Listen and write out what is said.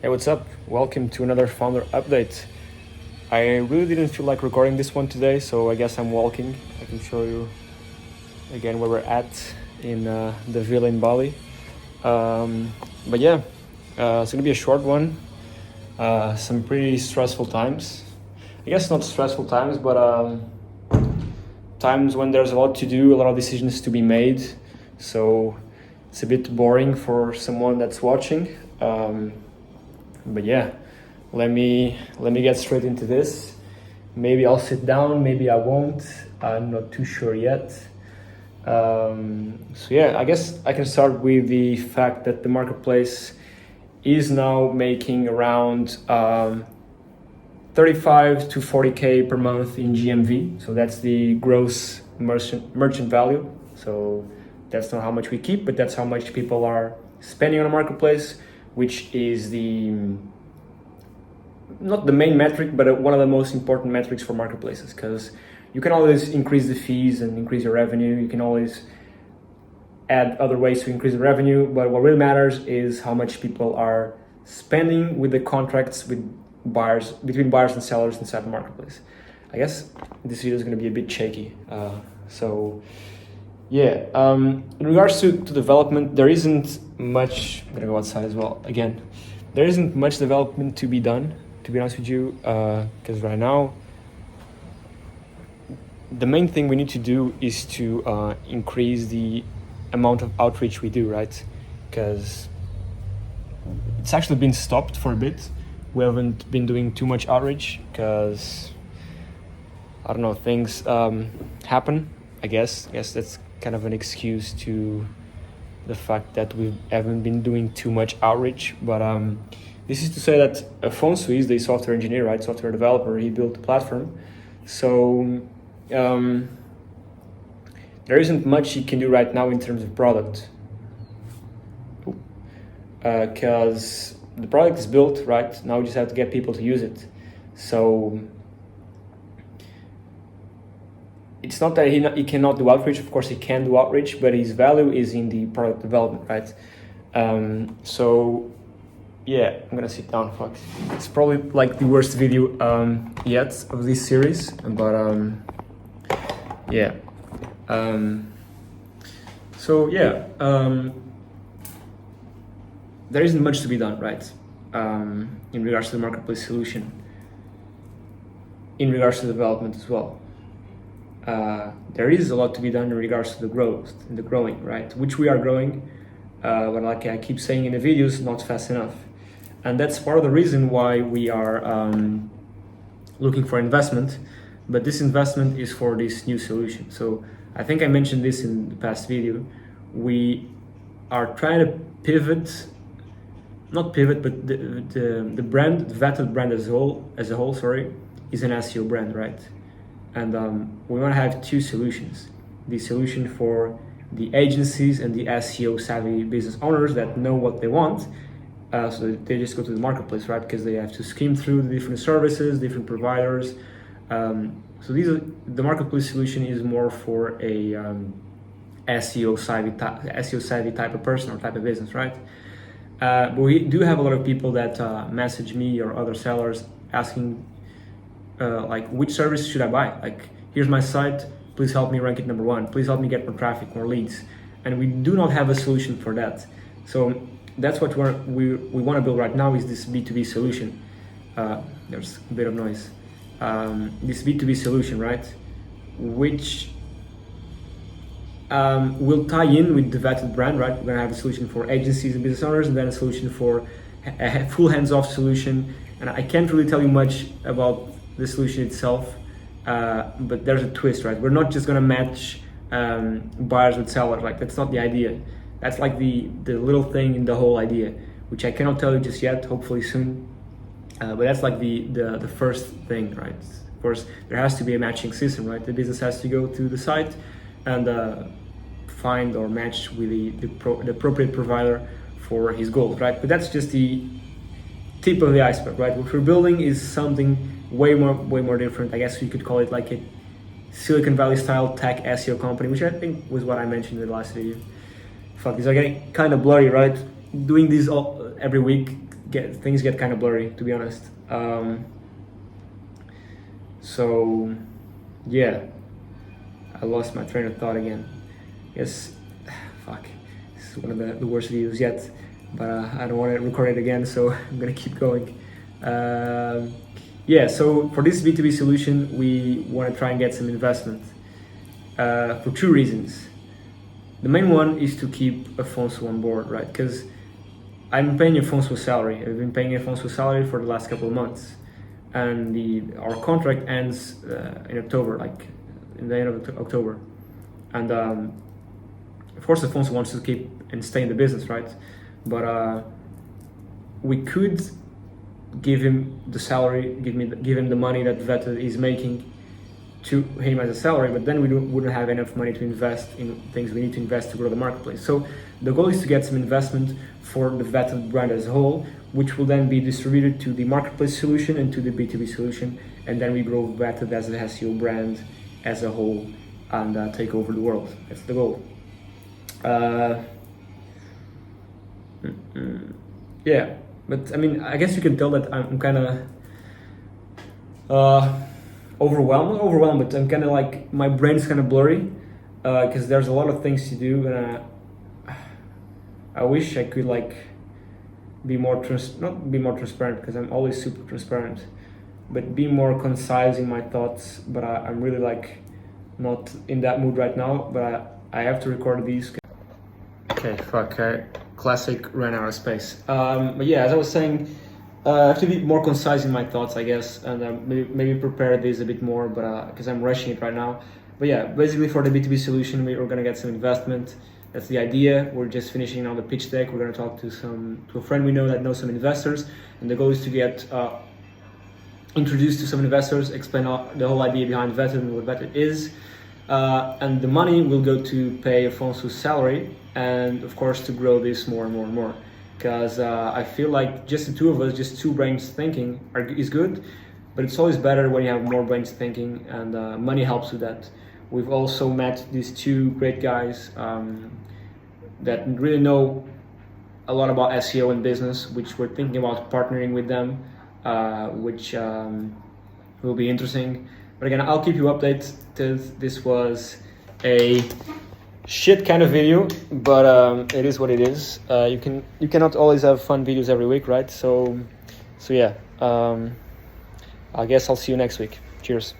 Hey, what's up? Welcome to another founder update. I really didn't feel like recording this one today, so I guess I'm walking. I can show you again where we're at in the villa in Bali. But yeah, it's gonna be a short one. Some pretty stressful times. I guess not stressful times, but times when there's a lot to do, a lot of decisions to be made. So it's a bit boring for someone that's watching. But yeah, let me get straight into this. Maybe I'll sit down, maybe I won't. I'm not too sure yet. So yeah, I guess I can start with the fact that the marketplace is now making around 35 to 40K per month in GMV. So that's the gross merchant value. So that's not how much we keep, but that's how much people are spending on a marketplace, which is not the main metric, but one of the most important metrics for marketplaces, because you can always increase the fees and increase your revenue. You can always add other ways to increase the revenue, but what really matters is how much people are spending with the contracts with buyers, between buyers and sellers inside the marketplace. I guess this video is going to be a bit shaky. So yeah, in regards to development, there isn't much. I'm gonna go outside as well. Again, there isn't much development to be done, to be honest with you, because right now the main thing we need to do is to increase the amount of outreach we do, right? Because it's actually been stopped for a bit. We haven't been doing too much outreach because, I don't know, things happen. I guess that's kind of an excuse to the fact that we haven't been doing too much outreach. But this is to say that Afonso is the software engineer, right? Software developer. He built the platform. So there isn't much he can do right now in terms of product. Because the product is built, right? Now we just have to get people to use it. So it's not that he cannot do outreach. Of course he can do outreach, but his value is in the product development, right? So yeah, I'm gonna sit down. Fuck, it's probably like the worst video yet of this series, but yeah. So yeah, there isn't much to be done, right? In regards to the marketplace solution, in regards to development as well. There is a lot to be done in regards to the growth and the growing, right? Which we are growing, but like I keep saying in the videos, not fast enough. And that's part of the reason why we are looking for investment, but this investment is for this new solution. So I think I mentioned this in the past video. We are trying to pivot, not pivot, but the brand, the Vettted brand as a whole, is an SEO brand, right? And we want to have two solutions. The solution for the agencies and the SEO savvy business owners that know what they want. So they just go to the marketplace, right? Because they have to skim through the different services, different providers. So the marketplace solution is more for a SEO savvy type of person or type of business, right? But we do have a lot of people that message me or other sellers asking, like, which service should I buy? Like, here's my site, please help me rank it number one. Please help me get more traffic, more leads. And we do not have a solution for that. So that's what we want to build right now, is this B2B solution. There's a bit of noise. This B2B solution, right? Which will tie in with the Vettted brand, right? We're going to have a solution for agencies and business owners, and then a solution for a full hands-off solution. And I can't really tell you much about the solution itself, but there's a twist, right? We're not just gonna match buyers with sellers. Like, that's not the idea. That's like the little thing in the whole idea, which I cannot tell you just yet, hopefully soon. But that's like the first thing, right? Of course, there has to be a matching system, right? The business has to go to the site and find or match with the appropriate provider for his goals, right? But that's just the tip of the iceberg, right? What we're building is something way more different. I guess you could call it like a Silicon Valley style tech SEO company, which I think was what I mentioned in the last video. Fuck, these are getting kind of blurry, right? Doing these every week things get kind of blurry, to be honest. So yeah, I lost my train of thought again. Yes, fuck, this is one of the worst videos yet, but I don't want to record it again, so I'm gonna keep going. Yeah, so for this B2B solution, we want to try and get some investment for two reasons. The main one is to keep Afonso on board, right? Because I'm paying Afonso salary. I've been paying Afonso salary for the last couple of months, and our contract ends in October, like in the end of October. And of course, Afonso wants to keep and stay in the business, right? But we could give him the salary, give him the money that Vettted is making to him as a salary, but then we wouldn't have enough money to invest in things we need to invest to grow the marketplace. So the goal is to get some investment for the Vettted brand as a whole, which will then be distributed to the marketplace solution and to the B2B solution, and then we grow Vettted as an SEO brand as a whole and take over the world. That's the goal. Yeah, but I mean, I guess you can tell that I'm kind of overwhelmed, but I'm kind of like, my brain's kind of blurry because there's a lot of things to do, and I wish I could like be more not be more transparent, because I'm always super transparent, but be more concise in my thoughts. But I'm really like not in that mood right now, but I have to record these. Okay, fuck, classic ran out of space. But yeah, as I was saying, I have to be more concise in my thoughts, I guess, and maybe prepare this a bit more, but because I'm rushing it right now. But yeah, basically for the B2B solution, we're gonna get some investment. That's the idea. We're just finishing now the pitch deck. We're gonna talk to a friend we know that knows some investors, and the goal is to get introduced to some investors, explain the whole idea behind Vettted and what Vettted is, and the money will go to pay Afonso's salary, and of course to grow this more and more and more. Because I feel like just the two of us, just two brains thinking is good, but it's always better when you have more brains thinking, and money helps with that. We've also met these two great guys that really know a lot about SEO and business, which we're thinking about partnering with them, which will be interesting. But again, I'll keep you updated. This was a shit kind of video, but it is what it is. You cannot always have fun videos every week, right? So yeah, I guess I'll see you next week. Cheers.